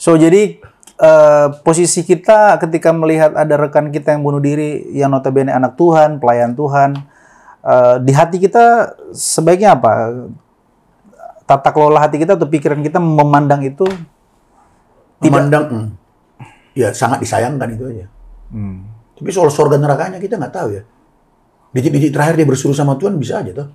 So jadi posisi kita ketika melihat ada rekan kita yang bunuh diri, yang notabene anak Tuhan, pelayan Tuhan, di hati kita sebaiknya apa? Tata kelola hati kita atau pikiran kita memandang itu Memandang, ya sangat disayangkan itu aja. Tapi soal surga nerakanya kita nggak tahu ya. Detik-detik terakhir dia berseru sama Tuhan bisa aja tuh.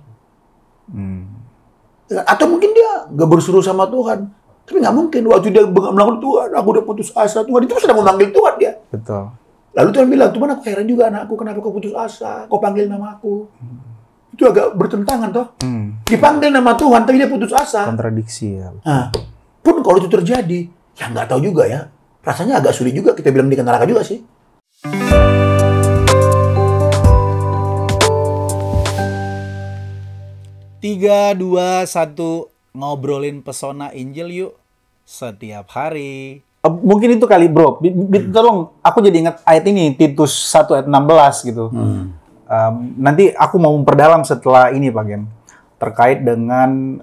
Atau mungkin dia nggak berseru sama Tuhan. Tapi nggak mungkin waktu dia melakukan Tuhan, aku udah putus asa. Tuhan itu sedang memanggil Tuhan dia. betul. Lalu Tuhan bilang, Tuhan aku heran juga anakku, kenapa kau putus asa? Kau panggil nama aku. Itu agak bertentangan toh. Dipanggil nama Tuhan, tapi dia putus asa. Kontradiksi ya. Nah, pun kalau itu terjadi, ya nggak tahu juga ya. Rasanya agak sulit juga kita bilang di neraka juga sih. 3, 2, 1, ngobrolin pesona Injil yuk setiap hari. Mungkin itu kali bro, tolong aku jadi ingat ayat ini, Titus 1 ayat 16 gitu. Nanti aku mau memperdalam setelah ini Pak Gem, terkait dengan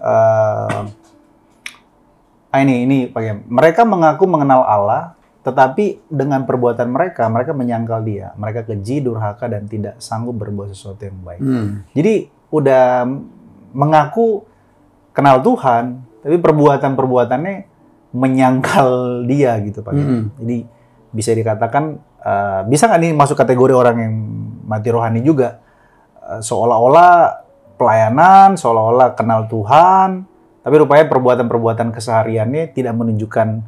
ini Pak Gem. Mereka mengaku mengenal Allah, tetapi dengan perbuatan mereka menyangkal Dia. Mereka keji, durhaka, dan tidak sanggup berbuat sesuatu yang baik. Jadi udah mengaku kenal Tuhan, tapi perbuatan-perbuatannya menyangkal Dia gitu Pak. Jadi bisa dikatakan, bisa nggak nih masuk kategori orang yang mati rohani juga? Seolah-olah pelayanan, seolah-olah kenal Tuhan, tapi rupanya perbuatan-perbuatan kesehariannya tidak menunjukkan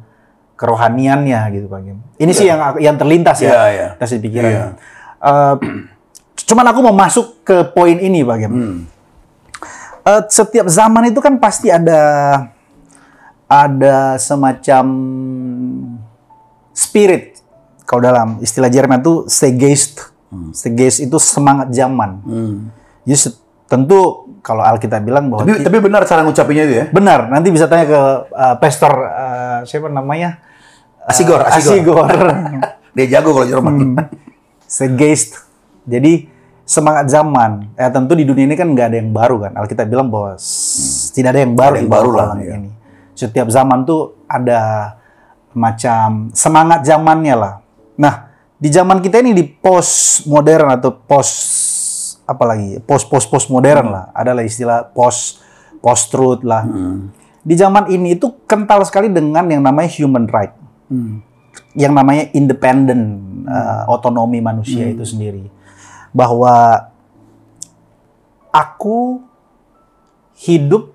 kerohaniannya gitu Pak. Ini sih yang terlintas ya, kasih pikiran. Cuman aku mau masuk ke poin ini Pak. Setiap zaman itu kan pasti ada semacam spirit. Kalau dalam istilah Jerman itu Zeitgeist. Zeitgeist itu semangat zaman. Jadi tentu kalau Alkitab bilang bahwa tapi benar cara ngucapinnya itu ya? Benar. Nanti bisa tanya ke pastor siapa namanya? Asigor. Dia jago kalau Jerman. Zeitgeist. Jadi semangat zaman. Tentu di dunia ini kan nggak ada yang baru kan. Alkitab bilang bahwa tidak ada yang baru lah ini. Setiap zaman tuh ada macam semangat zamannya lah. Nah, di zaman kita ini di post modern atau post modern lah. Adalah istilah post truth lah. Di zaman ini itu kental sekali dengan yang namanya human right. Yang namanya independent, otonomi manusia itu sendiri. Bahwa aku hidup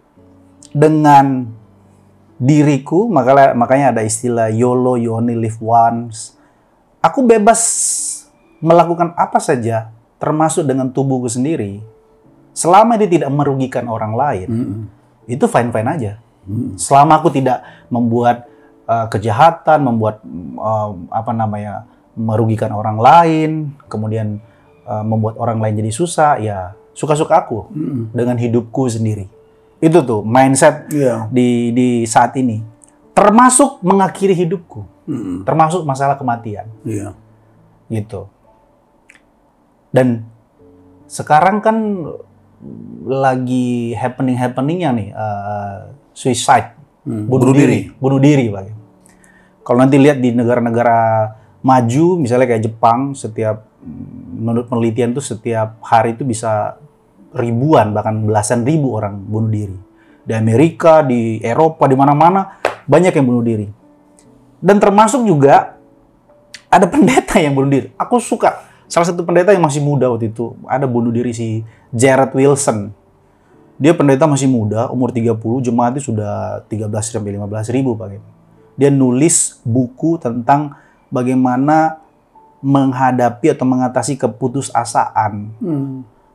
dengan diriku, makanya ada istilah YOLO, you only live once. Aku bebas melakukan apa saja, termasuk dengan tubuhku sendiri, selama dia tidak merugikan orang lain. Itu fine-fine aja. Selama aku tidak membuat kejahatan, membuat merugikan orang lain, kemudian membuat orang lain jadi susah, ya suka-suka aku dengan hidupku sendiri. Itu tuh mindset di saat ini. Termasuk mengakhiri hidupku. Termasuk masalah kematian. Gitu. Dan sekarang kan lagi happeningnya nih, suicide, bunuh diri Pak. Kalau nanti lihat di negara-negara maju, misalnya kayak Jepang, menurut penelitian tuh setiap hari itu bisa ribuan, bahkan belasan ribu orang bunuh diri. Di Amerika, di Eropa, di mana-mana banyak yang bunuh diri. Dan termasuk juga ada pendeta yang bunuh diri. Aku suka salah satu pendeta yang masih muda waktu itu, ada bunuh diri si Jared Wilson. Dia pendeta masih muda, umur 30, jemaatnya sudah 13-15 ribu Pak. Dia nulis buku tentang bagaimana menghadapi atau mengatasi keputusasaan,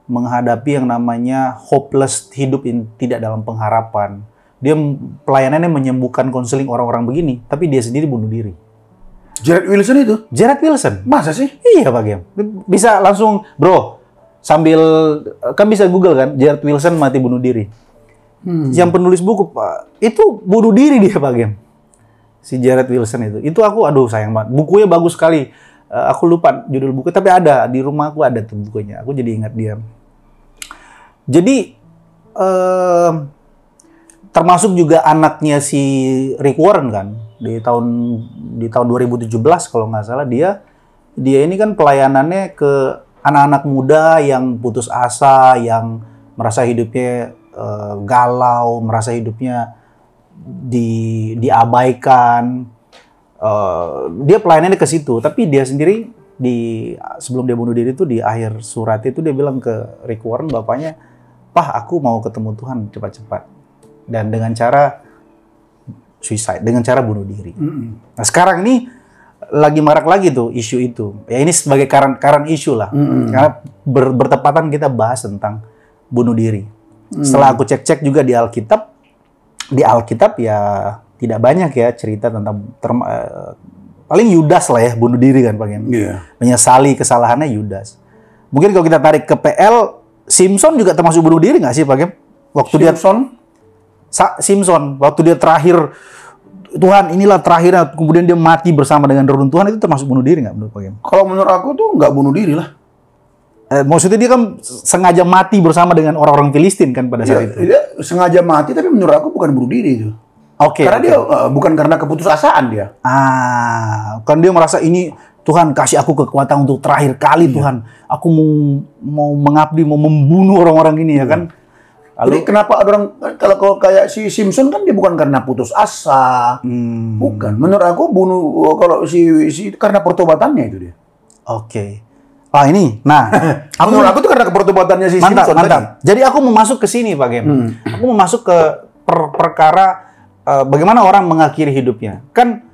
menghadapi yang namanya hopeless, hidup yang tidak dalam pengharapan. Dia pelayanannya menyembuhkan konseling orang-orang begini, tapi dia sendiri bunuh diri. Jared Wilson itu? Jared Wilson. Masa sih? Iya Pak Gem. Bisa langsung, bro, sambil, kan bisa Google kan, Jared Wilson mati bunuh diri. Yang penulis buku, Pak, itu bunuh diri dia Pak Gem. Si Jared Wilson itu aku, sayang banget. Bukunya bagus sekali. Aku lupa judul buku, tapi ada di rumah aku ada tuh bukunya. Aku jadi ingat dia. Jadi termasuk juga anaknya si Rick Warren kan, di tahun 2017 kalau nggak salah dia ini kan pelayanannya ke anak-anak muda yang putus asa, yang merasa hidupnya galau, merasa hidupnya diabaikan. Dia pelayanannya ke situ, tapi dia sendiri sebelum dia bunuh diri itu di akhir surat itu dia bilang ke Rick Warren, bapaknya, "Pah, aku mau ketemu Tuhan cepat-cepat." Dan dengan cara suicide, dengan cara bunuh diri. Nah sekarang ini lagi marak lagi tuh isu itu. Ya ini sebagai current issue lah. Karena bertepatan kita bahas tentang bunuh diri. Setelah aku cek-cek juga di Alkitab ya tidak banyak ya cerita tentang paling Yudas lah ya bunuh diri kan Pak. Menyesali kesalahannya Yudas. Mungkin kalau kita tarik ke PL, Simpson juga termasuk bunuh diri nggak sih Pak? Waktu Simpson waktu dia terakhir, Tuhan inilah terakhirnya, kemudian dia mati bersama dengan reruntuhan, itu termasuk bunuh diri nggak menurut Pak? Kalau menurut aku tuh nggak bunuh diri lah. Maksudnya dia kan sengaja mati bersama dengan orang-orang Filistin kan pada saat itu. Dia sengaja mati, tapi menurut aku bukan bunuh diri itu. Karena dia bukan karena keputusasaan dia. Kan dia merasa ini Tuhan kasih aku kekuatan untuk terakhir kali Tuhan. Aku mau mengabdi, mau membunuh orang-orang ini ya kan. Lalu kenapa ada orang kalau kayak si Simpson kan dia bukan karena putus asa, bukan. Menurut aku kalau si karena pertobatannya itu dia. Ini, menurut aku tuh karena pertobatannya si Simpson. Mantap. Jadi aku mau masuk ke sini Pak Gem. Aku mau masuk ke perkara bagaimana orang mengakhiri hidupnya. Kan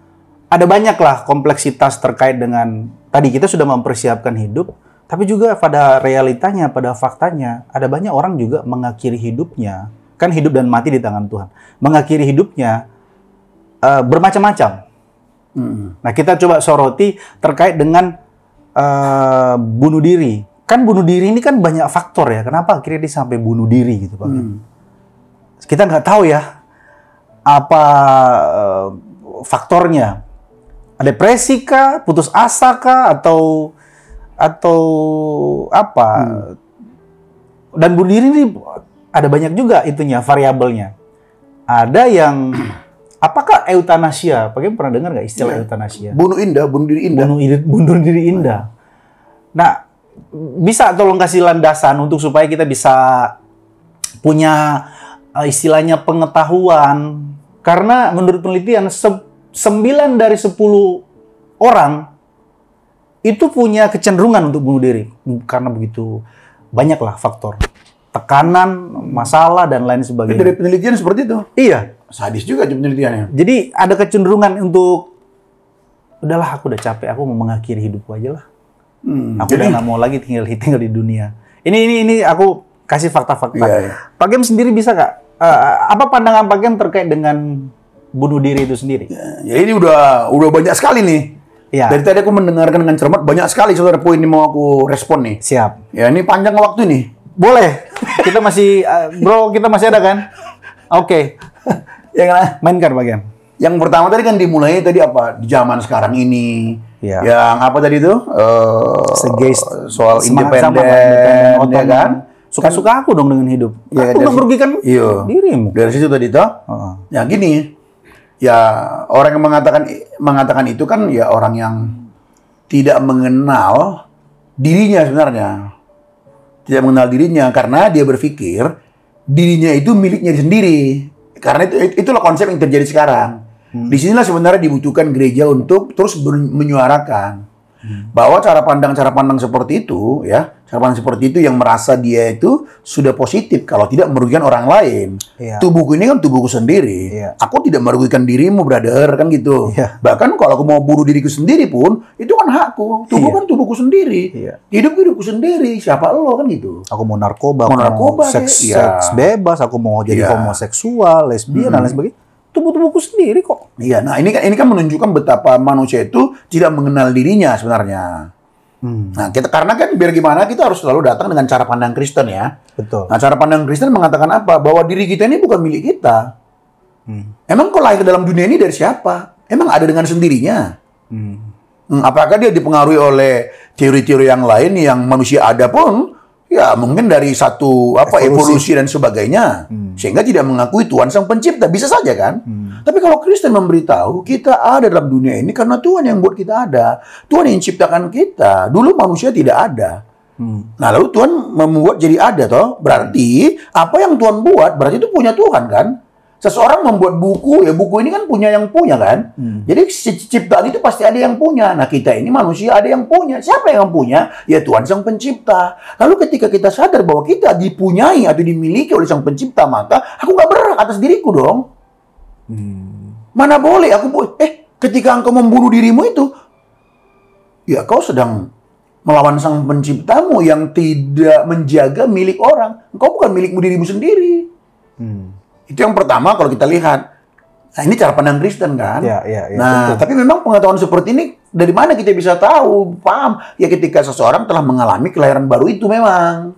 ada banyak lah kompleksitas terkait dengan tadi kita sudah mempersiapkan hidup. Tapi juga pada realitanya, pada faktanya, ada banyak orang juga mengakhiri hidupnya. Kan hidup dan mati di tangan Tuhan. Mengakhiri hidupnya bermacam-macam. Nah, kita coba soroti terkait dengan bunuh diri. Kan bunuh diri ini kan banyak faktor ya. Kenapa akhirnya dia sampai bunuh diri gitu Pak? Kita nggak tahu ya apa faktornya. Depresi kah? Putus asa kah? Atau apa? Dan bunuh diri ini ada banyak juga itunya, variabelnya. Ada yang apakah eutanasia? Bagaimana pernah dengar nggak istilah eutanasia? Bunuh diri indah. Bunuh diri indah. Nah, bisa tolong kasih landasan untuk supaya kita bisa punya istilahnya pengetahuan. Karena menurut penelitian 9 dari 10 orang itu punya kecenderungan untuk bunuh diri karena begitu banyaklah faktor tekanan, masalah dan lain sebagainya. Dari penelitian seperti itu. Iya. Sadis juga penelitiannya. Jadi ada kecenderungan untuk udahlah aku udah capek, aku mau mengakhiri hidupku aja lah. Aku udah nggak mau lagi tinggal di dunia. Ini aku kasih fakta-fakta. Pak Gem sendiri bisa nggak? Apa pandangan Pak Gem terkait dengan bunuh diri itu sendiri? Ya ini udah banyak sekali nih. Ya. Dari tadi aku mendengarkan dengan cermat, banyak sekali saudara poin yang mau aku respon nih. Siap. Ya ini panjang waktu nih. Boleh. Kita masih, bro, kita masih ada kan? Oke. Ya kan? Mainkan bagian. Yang pertama tadi kan dimulai tadi apa? Di zaman sekarang ini. Ya. Yang apa tadi itu? Soal independen, ya kan? Suka-suka aku dong dengan hidup. Ya, aku merugikan dirimu. Dari situ tadi toh. Ya gini. Ya orang yang mengatakan itu kan ya orang yang tidak mengenal dirinya sebenarnya. Tidak mengenal dirinya karena dia berpikir dirinya itu miliknya sendiri. Karena itulah konsep yang terjadi sekarang. Disinilah sebenarnya dibutuhkan gereja untuk terus menyuarakan bahwa cara pandang seperti itu, ya, cara pandang seperti itu yang merasa dia itu sudah positif kalau tidak merugikan orang lain. Tubuhku ini kan tubuhku sendiri. Aku tidak merugikan dirimu, brother, kan gitu. Bahkan kalau aku mau bunuh diriku sendiri pun itu kan hakku. Tubuh kan tubuhku sendiri. Hidupku sendiri. Siapa lo kan gitu. Aku mau narkoba, mau seks bebas, aku mau jadi homoseksual, lesbian dan lain sebagainya. Tubuhku sendiri kok. Iya, nah ini kan menunjukkan betapa manusia itu tidak mengenal dirinya sebenarnya. Nah, karena kan biar gimana kita harus selalu datang dengan cara pandang Kristen ya. Betul. Nah, cara pandang Kristen mengatakan apa? Bahwa diri kita ini bukan milik kita. Emang kok lahir dalam dunia ini dari siapa? Emang ada dengan sendirinya? Apakah dia dipengaruhi oleh teori-teori yang lain yang manusia ada pun? Ya, mungkin dari satu evolusi dan sebagainya, sehingga tidak mengakui Tuhan Sang Pencipta, bisa saja kan? Tapi kalau Kristen memberitahu kita ada dalam dunia ini karena Tuhan yang buat kita ada, Tuhan yang ciptakan kita. Dulu manusia tidak ada. Nah, lalu Tuhan membuat jadi ada, toh? Berarti apa yang Tuhan buat berarti itu punya Tuhan kan? Seseorang membuat buku, ya buku ini kan punya yang punya kan? Jadi ciptaan itu pasti ada yang punya. Nah, kita ini manusia ada yang punya. Siapa yang punya? Ya Tuhan Sang Pencipta. Lalu ketika kita sadar bahwa kita dipunyai atau dimiliki oleh Sang Pencipta, maka aku nggak berhak atas diriku dong. Mana boleh aku ketika engkau membunuh dirimu itu, ya kau sedang melawan Sang Penciptamu yang tidak menjaga milik orang. Engkau bukan milikmu dirimu sendiri. Itu yang pertama kalau kita lihat. Nah, ini cara pandang Kristen kan? Ya, nah, betul. Tapi memang pengetahuan seperti ini dari mana kita bisa tahu, paham? Ya ketika seseorang telah mengalami kelahiran baru itu memang.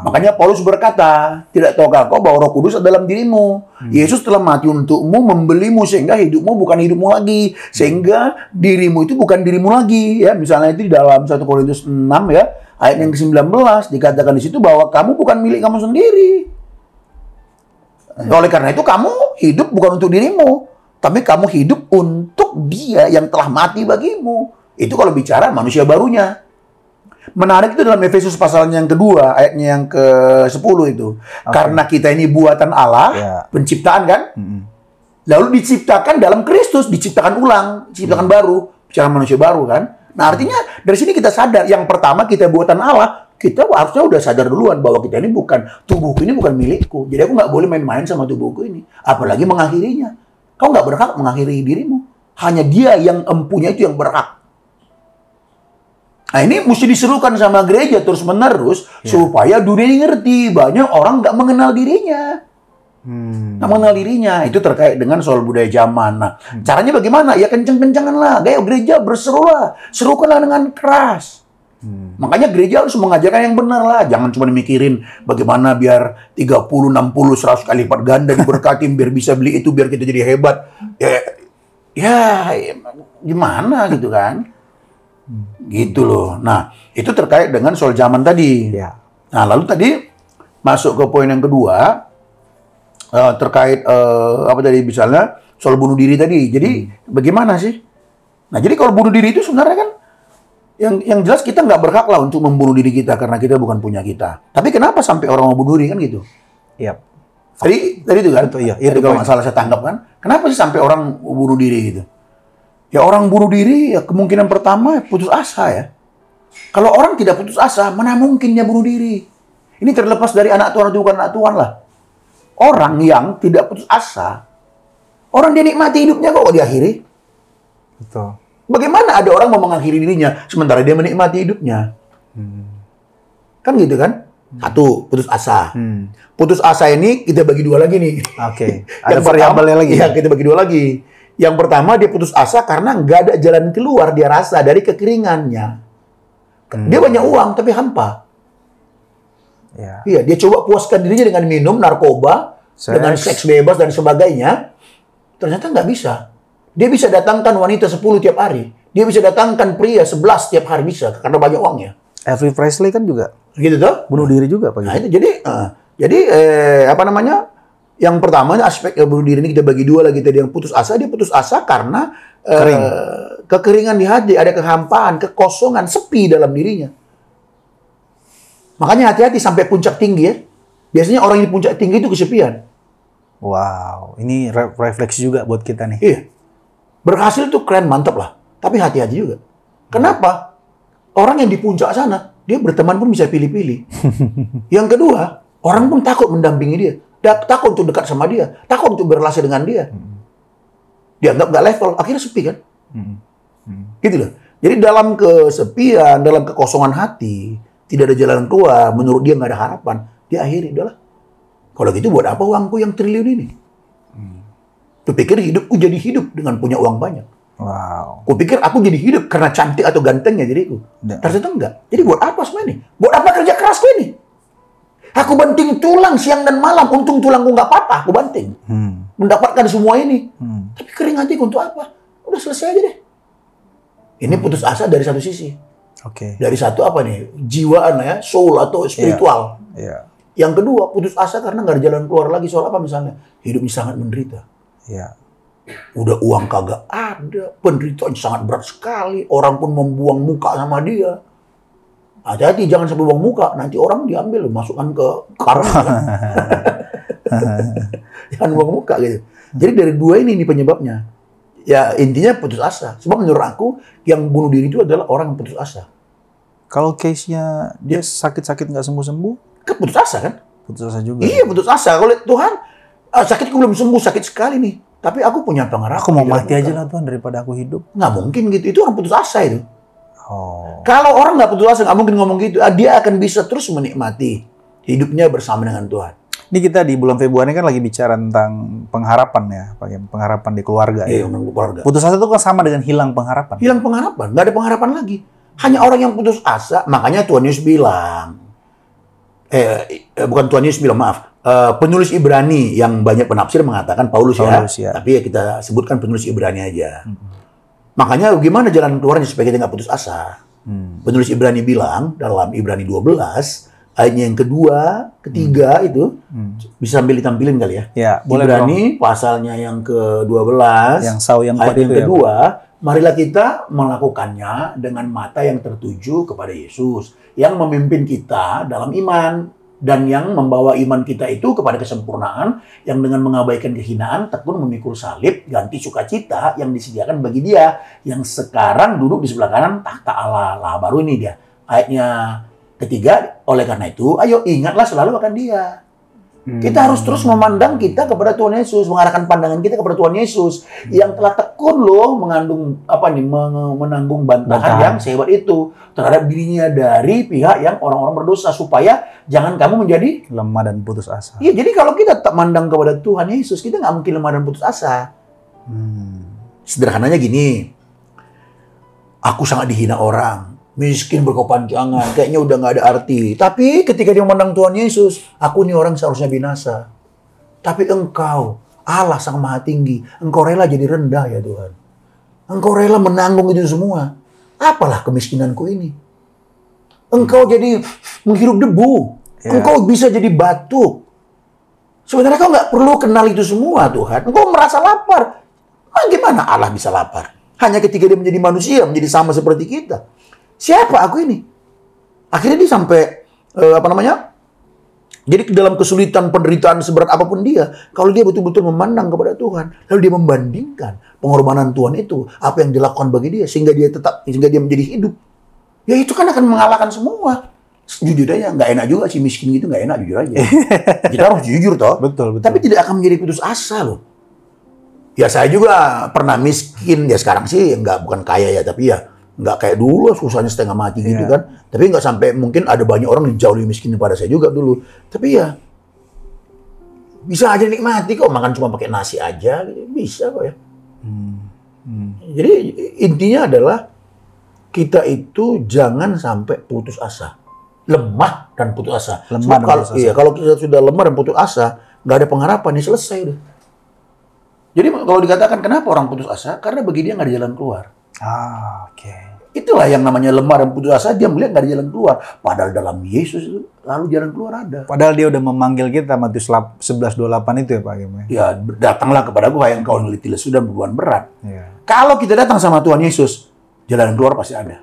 Makanya Paulus berkata, tidak tahukah kau bahwa Roh Kudus ada dalam dirimu? Yesus telah mati untukmu, membelimu sehingga hidupmu bukan hidupmu lagi, sehingga dirimu itu bukan dirimu lagi. Ya, misalnya itu di dalam 1 Korintus 6 ya, ayat yang ke-19 dikatakan di situ bahwa kamu bukan milik kamu sendiri. Oleh karena itu kamu hidup bukan untuk dirimu, tapi kamu hidup untuk Dia yang telah mati bagimu. Itu kalau bicara manusia barunya. Menarik itu dalam Efesus pasalnya yang kedua, ayatnya yang ke-10 itu. Karena kita ini buatan Allah, penciptaan kan? Lalu diciptakan dalam Kristus, diciptakan ulang, diciptakan baru, bicara manusia baru kan? Nah, artinya dari sini kita sadar, yang pertama kita buatan Allah, kita harusnya udah sadar duluan bahwa kita ini bukan, tubuhku ini bukan milikku. Jadi aku nggak boleh main-main sama tubuhku ini. Apalagi mengakhirinya. Kau nggak berhak mengakhiri dirimu. Hanya Dia yang empunya itu yang berhak. Nah, ini mesti diserukan sama gereja terus-menerus supaya dunia ini ngerti. Banyak orang nggak mengenal dirinya. Nggak mengenal dirinya. Itu terkait dengan soal budaya zaman. Nah, caranya bagaimana? Ya kenceng-kencengan lah. Gaya gereja berserulah. Serukanlah dengan keras. Makanya gereja harus mengajarkan yang benar lah. Jangan cuma mikirin bagaimana biar 30, 60, 100 kali lipat ganda diberkati, biar bisa beli itu, biar kita jadi hebat. Ya gimana gitu kan? Gitu loh. Nah, itu terkait dengan soal zaman tadi. Nah, lalu tadi masuk ke poin yang kedua, terkait apa tadi misalnya soal bunuh diri tadi. Jadi bagaimana sih? Nah, jadi kalau bunuh diri itu sebenarnya kan yang jelas kita nggak berhak lah untuk membunuh diri kita karena kita bukan punya kita. Tapi kenapa sampai orang mau bunuh diri kan gitu? Tadi itu kan? Tadi kalau nggak salah saya tangkap kan? Kenapa sih sampai orang bunuh diri gitu? Ya orang bunuh diri ya kemungkinan pertama putus asa ya. Kalau orang tidak putus asa, mana mungkin dia bunuh diri? Ini terlepas dari anak Tuhan atau bukan anak Tuhan lah. Orang yang tidak putus asa, orang dia nikmati hidupnya kok diakhiri. Betul. Bagaimana ada orang mau mengakhiri dirinya sementara dia menikmati hidupnya? Kan gitu kan? Satu, putus asa. Putus asa ini kita bagi dua lagi nih. Ada variabelnya lagi. Iya, kita bagi dua lagi. Yang pertama dia putus asa karena nggak ada jalan keluar dia rasa dari kekeringannya. Dia banyak uang tapi hampa. Iya, dia coba puaskan dirinya dengan minum, narkoba, dengan seks bebas dan sebagainya. Ternyata nggak bisa. Dia bisa datangkan wanita 10 tiap hari. Dia bisa datangkan pria 11 tiap hari bisa karena banyak uangnya. Elvis Presley kan juga gitu toh? Bunuh diri juga Pak. Nah, itu jadi apa namanya? Yang pertama aspek bunuh diri ini kita bagi dua lagi tadi. Yang putus asa, dia putus asa karena kekeringan di hati, ada kehampaan, kekosongan, sepi dalam dirinya. Makanya hati-hati sampai puncak tinggi ya. Biasanya orang yang di puncak tinggi itu kesepian. Wow, ini refleksi juga buat kita nih. Iya. Berhasil tuh keren, mantap lah. Tapi hati-hati juga. Kenapa? Orang yang di puncak sana, dia berteman pun bisa pilih-pilih. Yang kedua, orang pun takut mendampingi dia. Takut untuk dekat sama dia. Takut untuk berrelasi dengan dia. Dianggap nggak level, akhirnya sepi kan? Gitu loh. Jadi dalam kesepian, dalam kekosongan hati, tidak ada jalan keluar, menurut dia nggak ada harapan, dia akhiri, udahlah. Kalau gitu buat apa uangku yang triliun ini? Kupikir hidupku jadi hidup dengan punya uang banyak. Wow. Kupikir aku jadi hidup karena cantik atau gantengnya diriku. Ternyata enggak. Jadi buat apa semua ini? Buat apa kerja kerasku ini? Aku banting tulang siang dan malam. Untung tulangku nggak patah, aku banting. Mendapatkan semua ini. Tapi kering hatiku untuk apa? Udah selesai aja deh. Ini putus asa dari satu sisi. Oke. Dari satu apa nih? Jiwaan ya, soul atau spiritual. Iya. Yang kedua, putus asa karena nggak ada jalan keluar lagi. Soal apa misalnya? Hidupnya sangat menderita. Iya. Udah uang kagak ada, penderitaan sangat berat sekali. Orang pun membuang muka sama dia. Hati-hati, jangan sampai buang muka. Nanti orang diambil, masukkan ke karung. Jangan buang muka gitu. Jadi dari dua ini penyebabnya. Ya intinya putus asa. Sebab menurut aku, yang bunuh diri itu adalah orang yang putus asa. Kalau case-nya dia sakit-sakit nggak sembuh-sembuh, Kan putus asa kan? putus asa juga. Iya putus asa. Kalau Tuhan, sakitku belum sembuh, sakit sekali nih. Tapi aku punya pengharapan. Aku mau mati aja lah Tuhan daripada aku hidup. Nggak mungkin gitu. Itu orang putus asa itu. Oh. Kalau orang nggak putus asa, nggak mungkin ngomong gitu. Dia akan bisa terus menikmati hidupnya bersama dengan Tuhan. Ini kita di bulan Februari kan lagi bicara tentang pengharapan ya, pengharapan di keluarga. Iya, Ya. untuk keluarga. Putus asa itu kan sama dengan hilang pengharapan. Hilang pengharapan, nggak ada pengharapan lagi. Hanya orang yang putus asa, makanya Tuhan Yesus bilang, bukan Tuhan Yesus bilang, maaf, penulis Ibrani yang banyak penafsir mengatakan Paulus ya, tapi ya kita sebutkan penulis Ibrani aja. Makanya gimana jalan keluarnya supaya kita nggak putus asa? Penulis Ibrani bilang dalam Ibrani 12 ayatnya yang kedua, ketiga itu bisa sambil ditampilin kali ya. Ya, boleh Ibrani pasalnya yang ke-12 yang saw yang ayat yang itu kedua, marilah kita melakukannya dengan mata yang tertuju kepada Yesus yang memimpin kita dalam iman dan yang membawa iman kita itu kepada kesempurnaan, yang dengan mengabaikan kehinaan tekun memikul salib, ganti sukacita yang disediakan bagi dia yang sekarang duduk di sebelah kanan tahta Allah. Lah baru ini dia ayatnya ketiga, oleh karena itu ayo ingatlah selalu akan dia. Kita harus terus memandang kita kepada Tuhan Yesus, mengarahkan pandangan kita kepada Tuhan Yesus yang telah tekun loh menanggung bantahan yang sehebat itu terhadap dirinya dari pihak yang orang-orang berdosa, supaya jangan kamu menjadi lemah dan putus asa. Iya, jadi kalau kita tak mandang kepada Tuhan Yesus, kita nggak mungkin lemah dan putus asa. Sederhananya gini, aku sangat dihina orang, miskin berkepanjangan, kayaknya udah nggak ada arti. Tapi ketika dia memandang Tuhan Yesus, aku ini orang seharusnya binasa. Tapi engkau, Allah Sang Maha Tinggi, engkau rela jadi rendah ya Tuhan. Engkau rela menanggung itu semua. Apalah kemiskinanku ini? Engkau jadi menghirup debu. Engkau bisa jadi batu. Sebenarnya kau nggak perlu kenal itu semua Tuhan. Engkau merasa lapar. Bagaimana Allah bisa lapar? Hanya ketika dia menjadi manusia, menjadi sama seperti kita. Siapa aku ini? Akhirnya dia sampai jadi dalam kesulitan, penderitaan seberat apapun dia, kalau dia betul-betul memandang kepada Tuhan, lalu dia membandingkan pengorbanan Tuhan itu, apa yang dilakukan bagi dia, sehingga dia menjadi hidup. Ya itu kan akan mengalahkan semua. Jujur aja, nggak enak juga sih miskin gitu, nggak enak jujur aja. Kita harus jujur toh. Betul. Tapi tidak akan menjadi putus asa loh. Ya saya juga pernah miskin, ya sekarang sih bukan kaya ya, tapi ya nggak kayak dulu, susahnya setengah mati gitu kan. Tapi nggak sampai, mungkin ada banyak orang yang jauh lebih miskin daripada saya juga dulu. Tapi ya bisa aja nikmati kok, makan cuma pakai nasi aja, gitu. Bisa kok ya. Jadi intinya adalah kita itu jangan sampai putus asa, lemah dan putus asa. Kalau kita sudah lemah dan putus asa, nggak ada pengharapan, ya selesai udah. Jadi kalau dikatakan kenapa orang putus asa, karena bagi dia nggak ada jalan keluar. Oke. Itulah yang namanya lemah dan putus asa, dia melihat nggak ada jalan keluar. Padahal dalam Yesus itu lalu jalan keluar ada. Padahal dia udah memanggil kita, Matius 11:28 itu ya Pak Gem. Ya, datanglah kepadaku hai yang kau neliti lesu dan beban berat. Ya. Kalau kita datang sama Tuhan Yesus, jalan keluar pasti ada.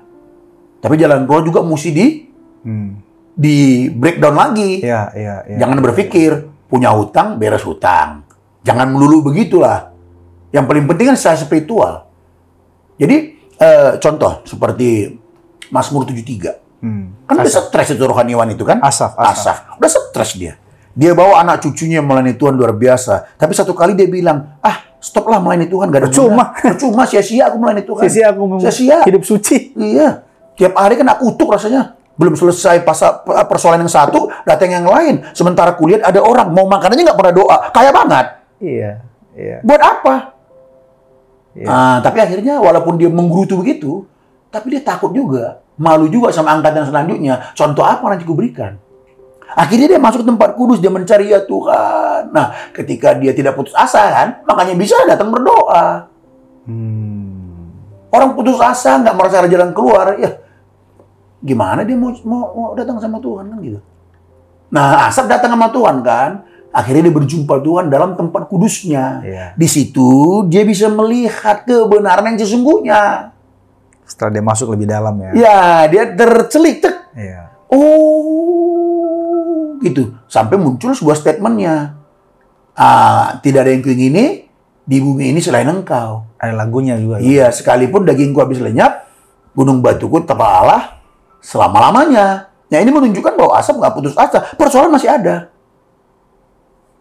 Tapi jalan keluar juga mesti di breakdown lagi. Ya. Jangan berpikir punya hutang, beres hutang. Jangan melulu begitulah. Yang paling penting kan secara spiritual. Jadi contoh seperti Mazmur 73. Kan udah stres itu rohaniwan itu kan? Asaf. Udah stres dia. Dia bawa anak cucunya melayani Tuhan luar biasa. Tapi satu kali dia bilang, stoplah melayani Tuhan. Gak ada percuma, sia-sia aku melayani Tuhan. Sia-sia hidup suci. Iya. Tiap hari kan aku utuk rasanya. Belum selesai persoalan yang satu, datang yang lain. Sementara kulihat ada orang mau makan aja nggak pernah doa. Kaya banget. Iya. Buat apa? Tapi akhirnya walaupun dia menggerutu begitu, tapi dia takut juga, malu juga sama angkatan selanjutnya. Contoh apa nanti kuberikan? Akhirnya dia masuk ke tempat kudus, dia mencari ya Tuhan. Nah, ketika dia tidak putus asa kan, makanya bisa datang berdoa. Orang putus asa nggak merasa ada jalan keluar, ya gimana dia mau datang sama Tuhan kan gitu. Nah, Asaf datang sama Tuhan kan. Akhirnya dia berjumpa Tuhan dalam tempat kudusnya. Di situ dia bisa melihat kebenaran yang sesungguhnya. Setelah dia masuk lebih dalam ya. Ya, dia tercelik. Iya. Oh, gitu. Sampai muncul sebuah statementnya. Tidak ada yang kuingini di bumi ini selain engkau. Ada lagunya juga. Iya, sekalipun dagingku habis lenyap, gunung batuku tetap Allah selama-lamanya. Nah, ini menunjukkan bahwa Asaf nggak putus asa. Persoalan masih ada.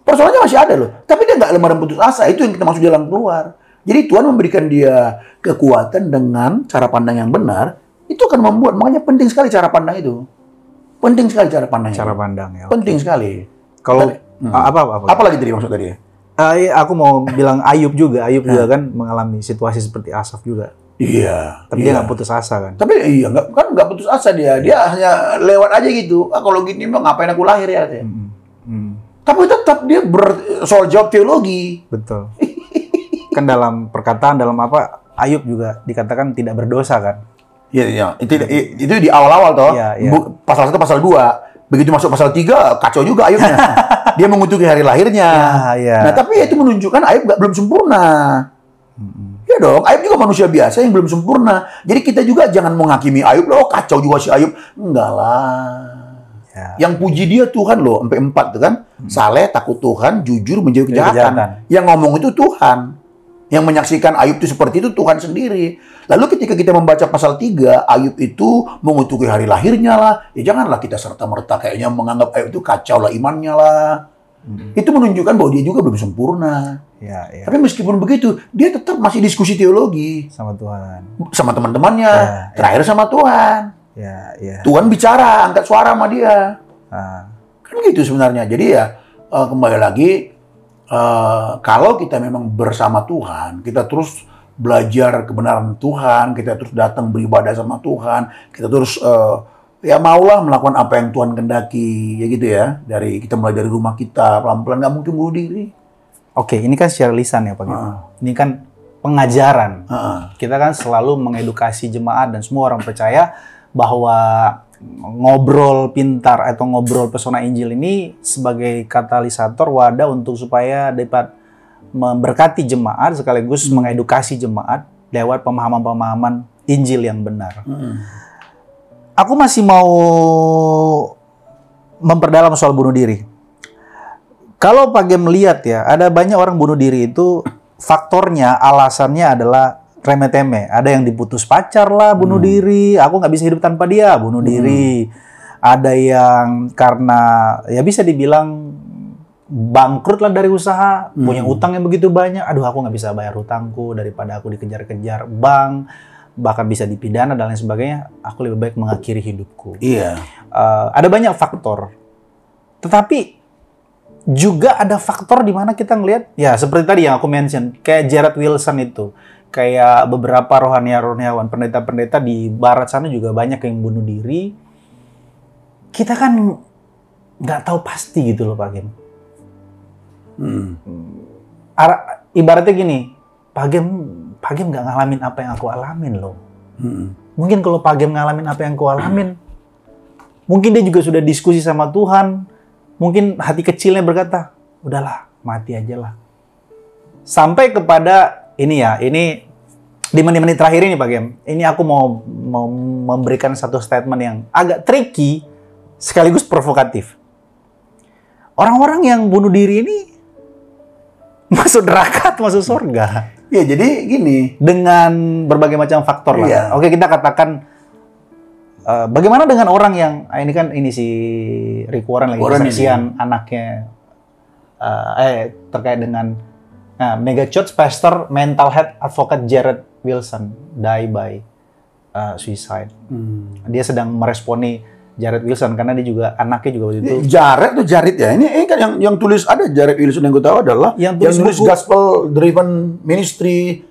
Persoalannya masih ada loh. Tapi dia nggak lemah dan putus asa. Itu yang kita maksud jalan keluar. Jadi Tuhan memberikan dia kekuatan dengan cara pandang yang benar. Itu akan membuat, makanya penting sekali cara pandang itu. Penting sekali cara pandang. Cara pandang ya. Penting sekali. Kalau apa lagi tadi maksud tadi? Aku mau bilang Ayub juga. Ayub juga kan mengalami situasi seperti Asaf juga. Iya. Tapi dia nggak putus asa kan? Tapi iya nggak putus asa dia. Dia hanya lewat aja gitu. Kalau gini mah ngapain aku lahir ya? Tapi tetap dia soal jawab teologi. Betul. Kan dalam perkataan, dalam apa, Ayub juga dikatakan tidak berdosa kan? Iya. Itu di awal-awal toh. Iya. Pasal 1, pasal 2. Begitu masuk pasal 3, kacau juga Ayubnya. Dia mengutuki hari lahirnya. Nah, tapi itu menunjukkan Ayub belum sempurna. Ya dong, Ayub juga manusia biasa yang belum sempurna. Jadi kita juga jangan menghakimi Ayub, loh kacau juga si Ayub. Enggak lah. Yang puji dia Tuhan loh, sampai 4 tuh kan. Saleh, takut Tuhan, jujur, menjauhi kejahatan. Yang ngomong itu Tuhan. Yang menyaksikan Ayub itu seperti itu Tuhan sendiri. Lalu ketika kita membaca pasal 3, Ayub itu mengutuki hari lahirnya lah. Ya janganlah kita serta-merta kayaknya menganggap Ayub itu kacau lah imannya lah. Itu menunjukkan bahwa dia juga belum sempurna. Tapi meskipun begitu, dia tetap masih diskusi teologi. Sama Tuhan. Sama teman-temannya. Terakhir sama Tuhan. Tuhan bicara, angkat suara sama dia. Kan gitu sebenarnya. Jadi ya kembali lagi, kalau kita memang bersama Tuhan, kita terus belajar kebenaran Tuhan, kita terus datang beribadah sama Tuhan, kita terus ya maulah melakukan apa yang Tuhan kehendaki, ya gitu ya. Kita mulai dari rumah kita, pelan-pelan nggak mungkin bunuh diri. Oke, ini kan secara lisan ya Pak. Ini kan pengajaran. Kita kan selalu mengedukasi jemaat dan semua orang percaya bahwa ngobrol pintar atau ngobrol pesona Injil ini sebagai katalisator, wadah untuk supaya dapat memberkati jemaat sekaligus mengedukasi jemaat lewat pemahaman-pemahaman Injil yang benar. Aku masih mau memperdalam soal bunuh diri. Kalau Pak Gem melihat ya, ada banyak orang bunuh diri itu faktornya, alasannya adalah remeh-temeh. Ada yang diputus pacar lah, bunuh diri. Aku nggak bisa hidup tanpa dia, bunuh diri. Ada yang karena, ya bisa dibilang bangkrut lah dari usaha, punya utang yang begitu banyak. Aduh, aku nggak bisa bayar hutangku daripada aku dikejar-kejar bank, bahkan bisa dipidana dan lain sebagainya. Aku lebih baik mengakhiri hidupku. Ada banyak faktor. Tetapi juga ada faktor di mana kita ngelihat, ya seperti tadi yang aku mention, kayak Jared Wilson itu. Kayak beberapa rohaniawan, pendeta-pendeta di barat sana juga banyak yang bunuh diri. Kita kan nggak tahu pasti gitu loh Pak Gem. Ibaratnya gini, Pak Gem nggak ngalamin apa yang aku alamin loh. Mungkin kalau Pak Gem ngalamin apa yang aku alamin, mungkin dia juga sudah diskusi sama Tuhan. Mungkin hati kecilnya berkata, udahlah, mati aja lah. Sampai kepada ini di menit-menit terakhir ini Pak Gem, ini aku mau memberikan satu statement yang agak tricky sekaligus provokatif. Orang-orang yang bunuh diri ini masuk neraka atau masuk surga? Ya jadi gini, dengan berbagai macam faktor lah. Oke, kita katakan bagaimana dengan orang yang ini si Rick Warren lagi kesaksian anaknya terkait dengan Mega Church Pastor Mental Health Advocate Jared Wilson die by suicide. Dia sedang meresponi Jared Wilson karena dia juga anaknya juga waktu itu. Jared ya. Ini kan yang tulis ada Jared Wilson yang gue tahu adalah yang tulis Gospel Driven Ministry,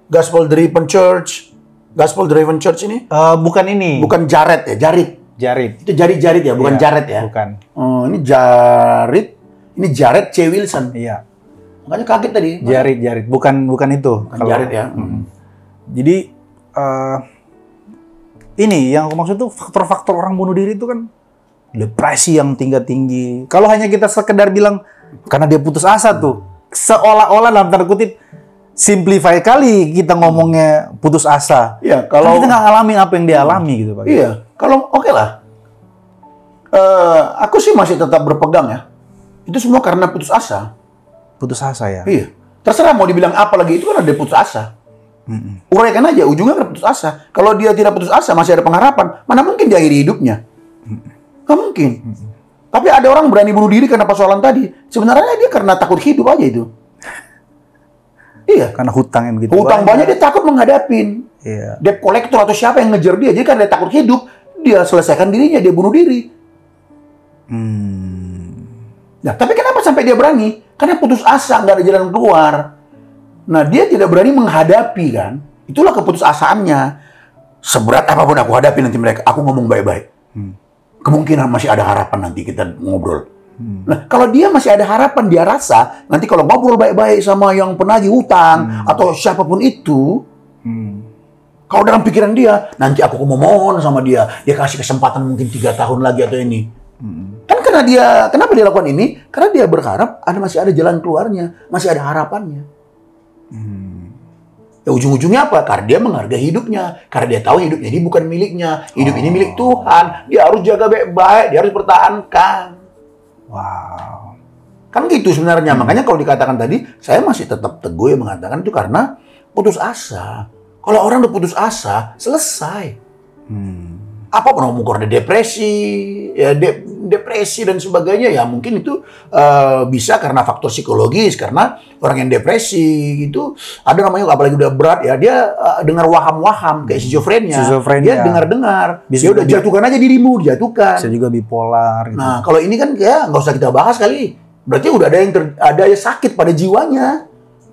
Gospel Driven Church ini. Bukan ini. Bukan Jared ya, Jared. Itu Jared ya, bukan Jared ya. Bukan. Oh, ini Jared C. Wilson. Iya. Makanya kaget tadi. Jared. Bukan itu. Bukan Jared ya. Jadi ini yang aku maksud tuh faktor-faktor orang bunuh diri itu kan depresi yang tinggi. Kalau hanya kita sekedar bilang karena dia putus asa tuh, seolah-olah dalam tanda kutip simplify kali kita ngomongnya putus asa. Iya, kalau kita nggak ngalamin apa yang dia alami gitu, Pak. Iya, kalau oke lah. Aku sih masih tetap berpegang ya. Itu semua karena putus asa. Putus asa ya. Iya. Terserah mau dibilang apa lagi, itu kan ada putus asa. Uraikan aja, ujungnya kan putus asa. Kalau dia tidak putus asa, masih ada pengharapan, mana mungkin dia akhiri hidupnya? Nggak mungkin. Tapi ada orang berani bunuh diri karena persoalan tadi. Sebenarnya dia karena takut hidup aja itu. Iya. Karena hutang yang begitu hutang banyak, dia takut menghadapin. Iya. Debt collector atau siapa yang ngejar dia. Jadi karena dia takut hidup, dia selesaikan dirinya, dia bunuh diri. Nah, tapi kenapa sampai dia berani? Karena putus asa, nggak ada jalan keluar. Nah, dia tidak berani menghadapi kan. Itulah keputusasaannya. Seberat apapun aku hadapi nanti mereka, aku ngomong baik-baik. Kemungkinan masih ada harapan nanti kita ngobrol. Nah, kalau dia masih ada harapan, dia rasa nanti kalau ngobrol baik-baik sama yang penagih hutang atau siapapun itu, kalau dalam pikiran dia, nanti aku mau mohon sama dia kasih kesempatan mungkin 3 tahun lagi atau ini. Kan karena dia, kenapa dia lakukan ini? Karena dia berharap masih ada jalan keluarnya, masih ada harapannya. Ya ujung-ujungnya apa? Karena dia menghargai hidupnya. Karena dia tahu hidupnya ini bukan miliknya. Hidup ini milik Tuhan. Dia harus jaga baik-baik. Dia harus pertahankan. Wow. Kan gitu sebenarnya. Makanya kalau dikatakan tadi, saya masih tetap teguh yang mengatakan itu karena putus asa. Kalau orang udah putus asa, selesai. Apa pernah mengukur depresi, ya depresi dan sebagainya, ya mungkin itu bisa karena faktor psikologis, karena orang yang depresi itu ada namanya apalagi udah berat ya, dia dengar waham-waham kayak schizofrenia. Dia dengar-dengar, dia udah jatuhkan aja dirimu, dijatuhkan. Bisa juga bipolar. Gitu. Nah kalau ini kan ya nggak usah kita bahas kali, berarti udah ada yang sakit pada jiwanya.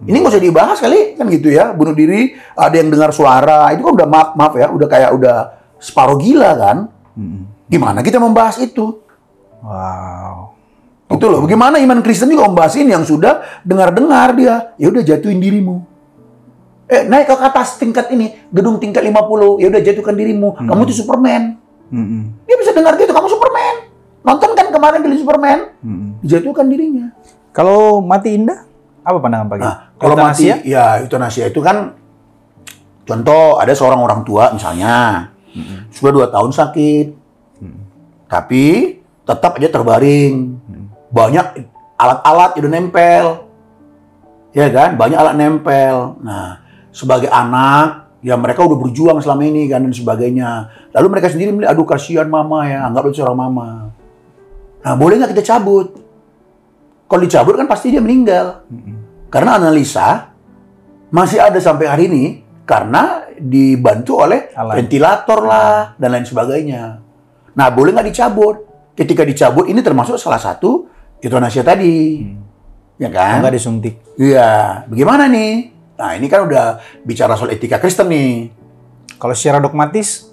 Ini nggak usah dibahas kali, kan gitu ya, bunuh diri, ada yang dengar suara, itu kan udah maaf ya, udah separuh gila kan? Gimana kita membahas itu? Wow. Itu loh. Bagaimana iman Kristen juga membahas ini yang sudah dengar-dengar dia. Ya udah jatuhin dirimu. Naik ke atas tingkat ini, gedung tingkat 50. Ya udah jatuhkan dirimu. Kamu tuh Superman. Dia bisa dengar gitu, kamu Superman. Nonton kan kemarin film Superman? Dijatuhkan dirinya. Kalau mati indah, apa pandangan Pak? Nah, kalau mati, ya euthanasia itu kan contoh ada seorang orang tua misalnya. Sudah 2 tahun sakit, tapi tetap aja terbaring. Banyak alat-alat udah nempel, ya kan? Banyak alat nempel. Nah, sebagai anak, ya mereka udah berjuang selama ini kan dan sebagainya. Lalu mereka sendiri melihat, aduh kasihan mama ya, anggap itu seorang mama. Nah, boleh nggak kita cabut? Kalau dicabut kan pasti dia meninggal. Karena analisa masih ada sampai hari ini. Karena dibantu oleh ventilator lah dan lain sebagainya. Nah, boleh nggak dicabut? Ketika dicabut, ini termasuk salah satu euthanasia tadi, ya kan? Nggak disuntik. Iya. Bagaimana nih? Nah, ini kan udah bicara soal etika Kristen nih. Kalau secara dogmatis,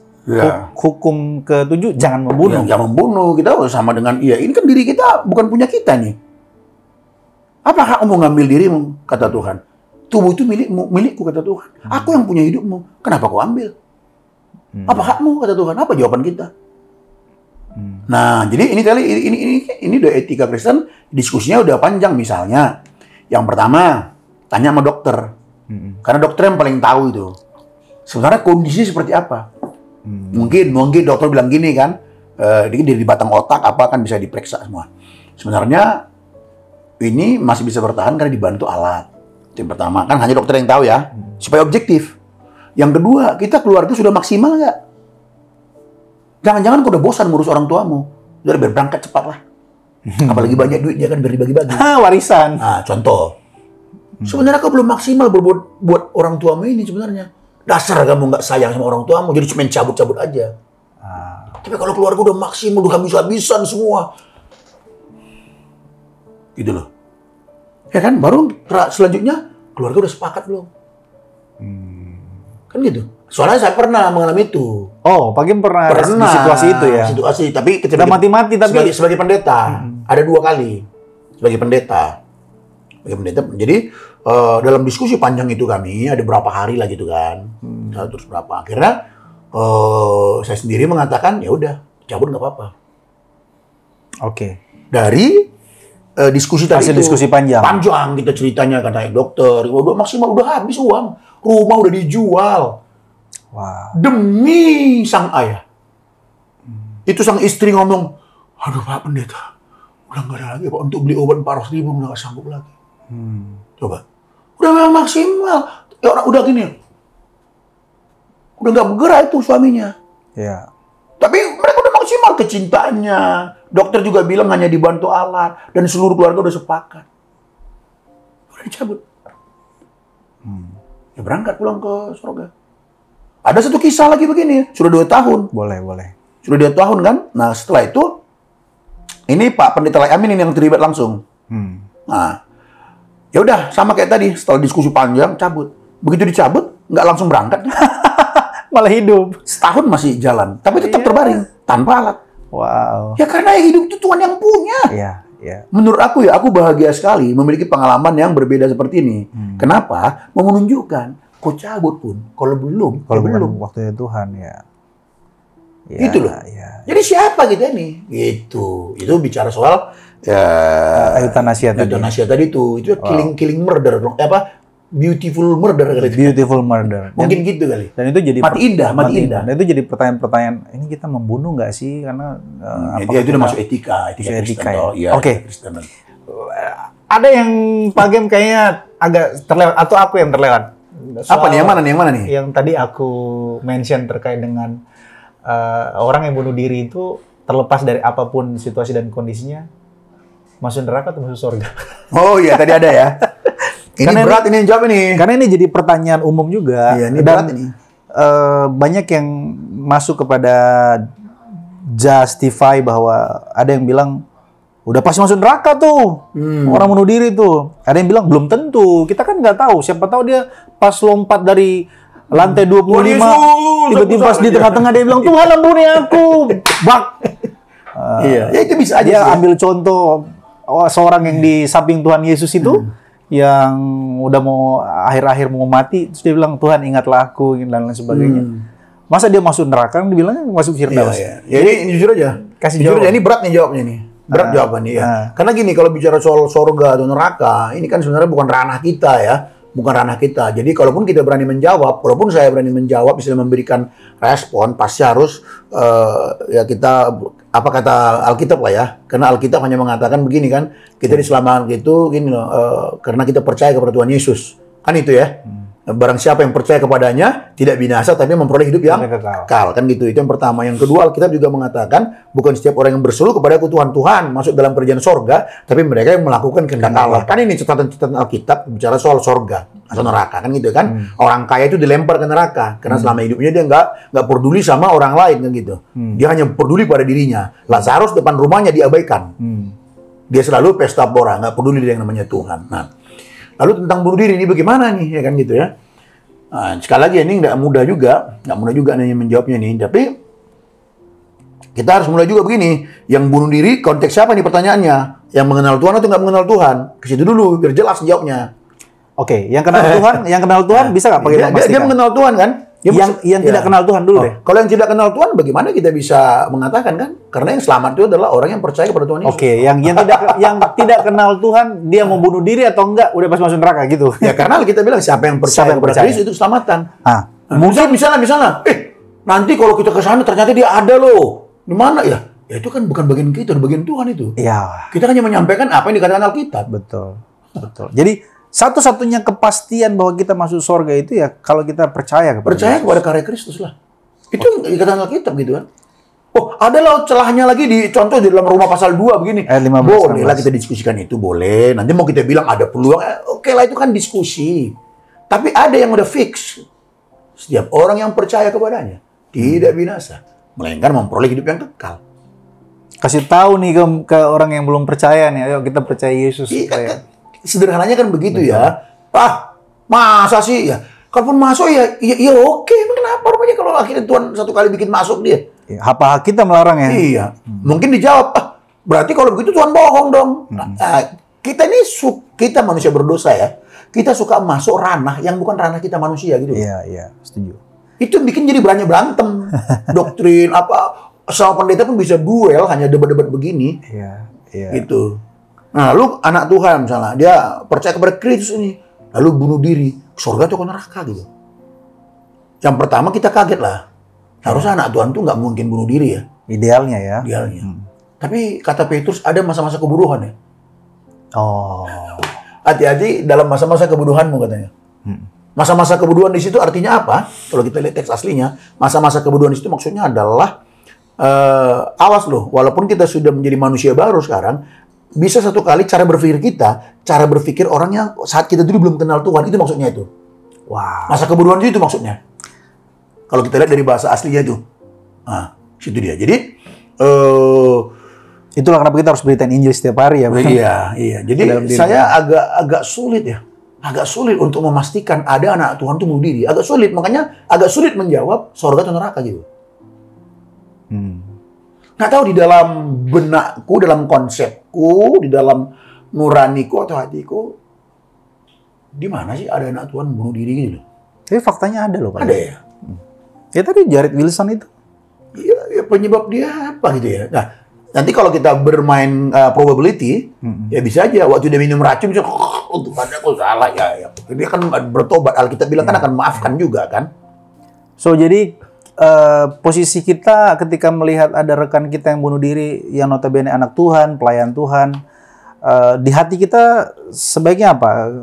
hukum ke-7 jangan membunuh. Jangan membunuh. Kita sama dengan, ini kan diri kita bukan punya kita nih. Apa hakmu mengambil dirimu, kata Tuhan? Tubuh itu milikku, kata Tuhan. Aku yang punya hidupmu. Kenapa kau ambil? Apa hakmu, kata Tuhan? Apa jawaban kita? Nah, jadi ini udah etika Kristen, diskusinya udah panjang. Misalnya, yang pertama, tanya sama dokter. Karena dokter yang paling tahu itu. Sebenarnya kondisi seperti apa? Mungkin dokter bilang gini kan, di batang otak apa kan bisa diperiksa semua. Sebenarnya, ini masih bisa bertahan karena dibantu alat. Yang pertama, kan hanya dokter yang tahu ya, supaya objektif. Yang kedua, kita keluarga sudah maksimal nggak? Jangan-jangan kau udah bosan ngurus orang tuamu. Udah berangkat cepat lah. Apalagi banyak duit, dia kan biar dibagi-bagi. Warisan. Nah, contoh. Sebenarnya kau belum maksimal buat orang tuamu ini sebenarnya. Dasar kamu nggak sayang sama orang tuamu, jadi cuma cabut-cabut aja. Tapi kalau keluarga udah maksimal, udah habis-habisan semua. Gitu loh. Ya kan, baru selanjutnya keluarga udah sepakat belum? Kan gitu. Soalnya saya pernah mengalami itu. Oh, Pak Gim pernah di situasi itu ya? Situasi, tapi kita mati-mati tapi sebagai pendeta. Ada 2 kali sebagai pendeta. Jadi dalam diskusi panjang itu kami ada berapa hari lah gitu kan. Terus berapa? Akhirnya saya sendiri mengatakan ya udah cabut nggak apa-apa. Oke. Dari diskusi tadi Hasil itu diskusi panjang. Panjang kita ceritanya kata dokter, udah maksimal udah habis uang, rumah udah dijual. Wah. Demi sang ayah. Itu sang istri ngomong, aduh Pak Pendeta, udah nggak ada lagi Pak untuk beli obat 400.000 udah nggak sanggup lagi. Coba, udah memang maksimal, ya orang udah gini, udah nggak bergerak itu suaminya. Ya. Tapi mereka udah maksimal kecintaannya. Dokter juga bilang hanya dibantu alat dan seluruh keluarga udah sepakat. Udah dicabut. Ya berangkat pulang ke surga. Ada satu kisah lagi begini, sudah 2 tahun. Boleh. Sudah 2 tahun kan? Nah setelah itu, ini Pak Pendeta Lai Amin ini yang terlibat langsung. Nah, ya udah sama kayak tadi, setelah diskusi panjang cabut. Begitu dicabut, nggak langsung berangkat. Malah hidup. Setahun masih jalan, tapi tetap terbaring tanpa alat. Wow. Ya karena hidup itu Tuhan yang punya. Iya. Menurut aku ya, aku bahagia sekali memiliki pengalaman yang berbeda seperti ini. Kenapa? Mau menunjukkan, kau cabut pun, kalau belum, Kalau waktunya Tuhan ya. Gitu loh. Ya. Jadi siapa kita ini? Gitu. Itu bicara soal Euthanasia tadi itu killing murder dong. Beautiful murder kali. Beautiful murder. Mungkin gitu kali. Dan itu jadi mati indah. Dan itu jadi pertanyaan-pertanyaan, ini kita membunuh nggak sih? Karena itu udah masuk etika Kristen. Ya. Oke. Ada yang Pak Gem kayaknya agak terlewat, atau aku yang terlewat. Apa nih? Yang mana nih? Yang tadi aku mention terkait dengan orang yang bunuh diri itu terlepas dari apapun situasi dan kondisinya, masuk neraka atau masuk surga? Oh iya, tadi ada ya. Ini berat ini yang jawab ini. Karena ini jadi pertanyaan umum juga. Iya, ini dan berat ini. Banyak yang masuk kepada justify bahwa ada yang bilang udah pasti masuk neraka tuh. Orang bunuh diri tuh. Ada yang bilang belum tentu. Kita kan nggak tahu. Siapa tahu dia pas lompat dari lantai 25 tiba-tiba pas di tengah-tengah dia bilang Tuhan ampuni aku. Bak. Iya, ya itu bisa aja. Dia ambil contoh seorang yang di samping Tuhan Yesus itu. Yang udah mau akhir-akhir mau mati, terus dia bilang Tuhan ingatlah aku dan lain sebagainya. Masa dia masuk neraka? Dia bilang masuk Firdaus. Iya. Jadi jujur aja, jujur aja ini berat nih jawabnya nih. Berat jawabannya ya. Karena gini, kalau bicara soal surga atau neraka, ini kan sebenarnya bukan ranah kita ya. Bukan ranah kita. Jadi kalaupun kita berani menjawab, walaupun saya berani menjawab, bisa memberikan respon, pasti harus ya kita apa kata Alkitab lah ya. Karena Alkitab hanya mengatakan begini kan, kita diselamatkan itu gini loh, karena kita percaya kepada Tuhan Yesus. Kan itu ya. Barang siapa yang percaya kepadanya tidak binasa tapi memperoleh hidup yang kekal. Kan gitu. Itu yang pertama. Yang kedua, Alkitab juga mengatakan bukan setiap orang yang berseru kepadaku Tuhan masuk dalam kerajaan sorga, tapi mereka yang melakukan kehendak Allah. Kan ini catatan-catatan Alkitab bicara soal sorga atau neraka kan gitu kan. Orang kaya itu dilempar ke neraka karena selama hidupnya dia nggak peduli sama orang lain kan gitu. Dia hanya peduli pada dirinya. Lazarus depan rumahnya diabaikan. Dia selalu pesta pora, nggak peduli dengan yang namanya Tuhan. Nah, lalu tentang bunuh diri ini bagaimana nih, ya kan gitu ya. Nah, sekali lagi ini nggak mudah juga nih menjawabnya nih. Tapi kita harus mulai juga begini. Yang bunuh diri konteks siapa nih pertanyaannya? Yang mengenal Tuhan atau nggak mengenal Tuhan? Ke situ dulu biar jelas jawabnya. Oke, yang kenal Tuhan, bisa nggak pakai memastikan? Dia mengenal Tuhan kan? Yang tidak kenal Tuhan dulu deh. Kalau yang tidak kenal Tuhan, bagaimana kita bisa mengatakan kan? Karena yang selamat itu adalah orang yang percaya kepada Tuhan Yesus. Oke, yang tidak kenal Tuhan, dia mau bunuh diri atau enggak, udah pas masuk neraka gitu. Ya karena kita bilang siapa yang percaya kepada Kristus itu keselamatan. Mungkin misalnya, nanti kalau kita ke sana ternyata dia ada loh. Di mana ya? Ya itu kan bukan bagian kita, bagian Tuhan itu. Iya. Kita hanya menyampaikan apa yang dikatakan Alkitab. Betul. Jadi satu-satunya kepastian bahwa kita masuk surga itu ya kalau kita percaya kepada karya Kristus lah. Itu dikatakan Alkitab gitu kan. Oh, ada loh celahnya lagi di contoh di dalam Roma pasal 2 begini. Boleh lah kita diskusikan itu, boleh. Nanti mau kita bilang ada peluang, oke lah itu kan diskusi. Tapi ada yang udah fix. Setiap orang yang percaya kepadanya tidak binasa, melainkan memperoleh hidup yang kekal. Kasih tahu nih ke orang yang belum percaya nih, ayo kita percaya Yesus. Sederhananya kan begitu. Betul. Ya. Masa sih ya? Kalaupun masuk ya oke. Kenapa rupanya kalau akhirnya Tuhan satu kali bikin masuk dia? Ya, apa kita melarang ya? Iya. Mungkin dijawab, berarti kalau begitu Tuhan bohong dong. Kita manusia berdosa ya. Kita suka masuk ranah yang bukan ranah kita manusia gitu. Iya, setuju. Itu bikin jadi berani berantem. Doktrin apa, sama pendeta pun bisa duel hanya debat-debat begini. Iya, iya. Gitu. Nah, lu anak Tuhan misalnya, dia percaya kepada Kristus ini, lalu bunuh diri, surga atau ke neraka gitu. Yang pertama kita kaget lah. Harusnya anak Tuhan tuh nggak mungkin bunuh diri ya. Idealnya ya. Idealnya. Tapi kata Petrus ada masa-masa kebodohan ya. Oh. Hati-hati dalam masa-masa kebodohanmu katanya. Masa-masa kebodohan di situ artinya apa? Kalau kita lihat teks aslinya, masa-masa kebodohan di situ maksudnya adalah awas loh, walaupun kita sudah menjadi manusia baru sekarang, bisa satu kali cara berpikir orang yang saat kita dulu belum kenal Tuhan, itu maksudnya itu. Wow. Masa kebodohan itu maksudnya. Kalau kita lihat dari bahasa aslinya itu. Nah, situ dia. Jadi, itulah kenapa kita harus beritain Injil setiap hari ya. Iya. Jadi saya agak sulit ya. Agak sulit untuk memastikan ada anak Tuhan itu bunuh diri. Agak sulit, makanya agak sulit menjawab surga atau neraka gitu. Nggak tahu di dalam benakku, dalam konsepku, di dalam nuraniku atau hatiku, di mana sih ada anak Tuhan bunuh diri gitu? Tapi faktanya ada loh Pak. Ada ya? Ya tadi Jared Wilson itu. Ya penyebab dia apa gitu ya? Nah, nanti kalau kita bermain probability, ya bisa aja waktu dia minum racun bisa Tuhan aku salah ya. Dia kan bertobat, Alkitab bilang kan akan maafkan juga kan. So jadi posisi kita ketika melihat ada rekan kita yang bunuh diri yang notabene anak Tuhan, pelayan Tuhan, di hati kita sebaiknya apa?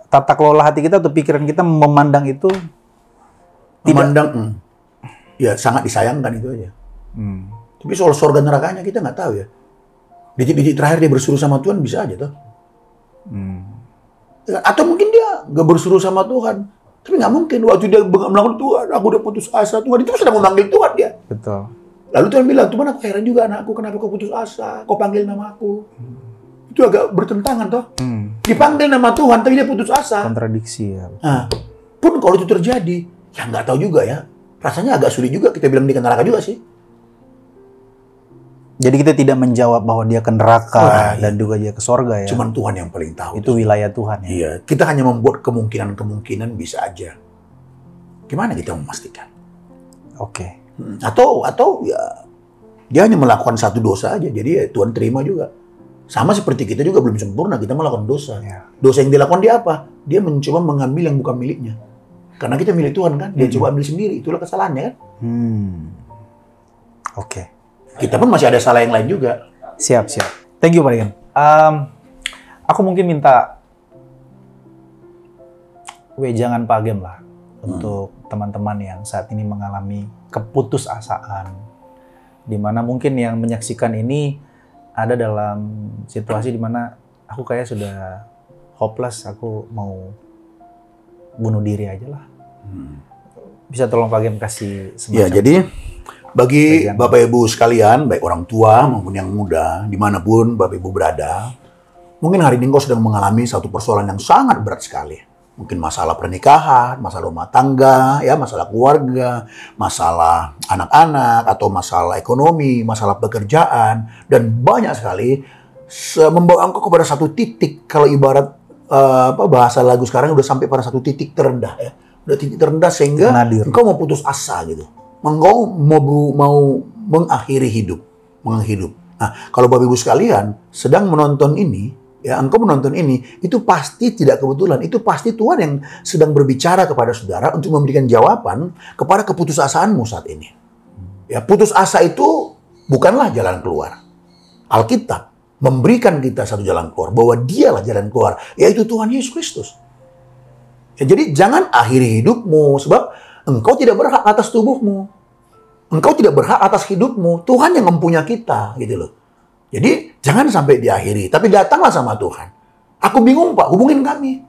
Tata kelola hati kita atau pikiran kita memandang itu memandang ya sangat disayangkan itu aja. Tapi soal surga nerakanya kita nggak tahu ya. Detik-detik terakhir dia berseru sama Tuhan bisa aja tuh. Atau mungkin dia nggak berseru sama Tuhan, tapi nggak mungkin waktu dia melakukan Tuhan, aku udah putus asa. Tuhan itu sedang memanggil Tuhan dia. Betul. Lalu Tuhan bilang, Tuhan aku heran juga anakku, kenapa kau putus asa? Kau panggil nama aku. Itu agak bertentangan toh. Dipanggil nama Tuhan, tapi dia putus asa. Kontradiksi ya. Nah, pun kalau itu terjadi, ya nggak tahu juga ya. Rasanya agak sulit juga kita bilang dia ke neraka juga sih. Jadi kita tidak menjawab bahwa dia ke neraka dan juga dia ke sorga ya. Cuman Tuhan yang paling tahu. Itu wilayah Tuhan ya. Iya, kita hanya membuat kemungkinan-kemungkinan bisa aja. Gimana kita memastikan? Oke. Atau ya dia hanya melakukan satu dosa aja, jadi ya Tuhan terima juga. Sama seperti kita juga belum sempurna, kita melakukan dosa. Ya. Dosa yang dilakukan dia apa? Dia mencoba mengambil yang bukan miliknya. Karena kita milik Tuhan kan, dia coba ambil sendiri, itulah kesalahannya kan. Oke. Kita pun masih ada salah yang lain juga. Siap. Thank you Pak Rian. Aku mungkin minta wejangan Pak Agem lah untuk teman-teman yang saat ini mengalami keputusasaan, di mana mungkin yang menyaksikan ini ada dalam situasi di mana aku kayak sudah hopeless, aku mau bunuh diri aja lah. Bisa tolong Pak Agem kasih semacam. Ya, jadi bagi Bapak Ibu sekalian, baik orang tua maupun yang muda, dimanapun Bapak Ibu berada, mungkin hari ini engkau sedang mengalami satu persoalan yang sangat berat sekali. Mungkin masalah pernikahan, masalah rumah tangga, ya, masalah keluarga, masalah anak-anak, atau masalah ekonomi, masalah pekerjaan, dan banyak sekali membawa engkau kepada satu titik. Kalau ibarat bahasa lagu sekarang udah sampai pada satu titik terendah, ya, udah titik terendah sehingga engkau mau putus asa gitu. Engkau mau mengakhiri hidup. Nah, kalau Bapak Ibu sekalian sedang menonton ini, ya, engkau menonton ini, itu pasti tidak kebetulan. Itu pasti Tuhan yang sedang berbicara kepada saudara untuk memberikan jawaban kepada keputusasaanmu saat ini. Ya, putus asa itu bukanlah jalan keluar. Alkitab memberikan kita satu jalan keluar, bahwa dialah jalan keluar, yaitu Tuhan Yesus Kristus. Ya, jadi jangan akhiri hidupmu, sebab engkau tidak berhak atas tubuhmu. Engkau tidak berhak atas hidupmu. Tuhan yang mempunyai kita, gitu loh. Jadi, jangan sampai diakhiri. Tapi datanglah sama Tuhan. Aku bingung, Pak. Hubungin kami.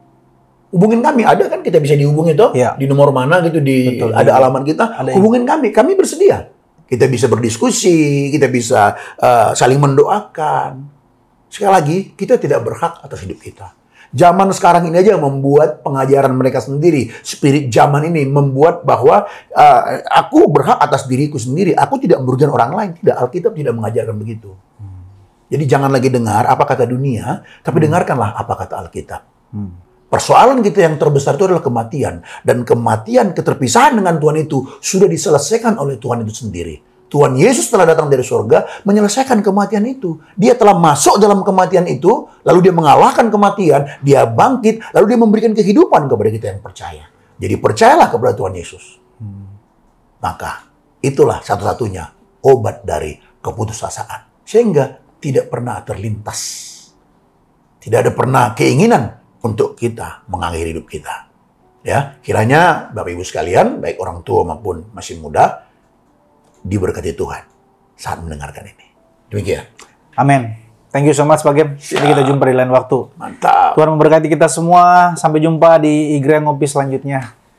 Hubungin kami. Ada kan kita bisa dihubungi toh? Ya. Di nomor mana gitu, ada alamat kita. Hubungin kami. Kami bersedia. Kita bisa berdiskusi. Kita bisa saling mendoakan. Sekali lagi, kita tidak berhak atas hidup kita. Zaman sekarang ini aja membuat pengajaran mereka sendiri. Spirit zaman ini membuat bahwa aku berhak atas diriku sendiri. Aku tidak merugikan orang lain. Tidak, Alkitab tidak mengajarkan begitu. Jadi jangan lagi dengar apa kata dunia, tapi dengarkanlah apa kata Alkitab. Persoalan kita yang terbesar itu adalah kematian. Dan kematian, keterpisahan dengan Tuhan itu sudah diselesaikan oleh Tuhan itu sendiri. Tuhan Yesus telah datang dari surga menyelesaikan kematian itu. Dia telah masuk dalam kematian itu, lalu dia mengalahkan kematian, dia bangkit, lalu dia memberikan kehidupan kepada kita yang percaya. Jadi percayalah kepada Tuhan Yesus. Maka itulah satu-satunya obat dari keputusasaan. Sehingga tidak pernah terlintas. Tidak ada pernah keinginan untuk kita mengakhiri hidup kita. Ya, kiranya Bapak Ibu sekalian, baik orang tua maupun masih muda, diberkati Tuhan saat mendengarkan ini. Demikian. Amin. Thank you so much Pak Gem. Jadi kita jumpa di lain waktu. Mantap. Tuhan memberkati kita semua. Sampai jumpa di Igra Ngopi selanjutnya.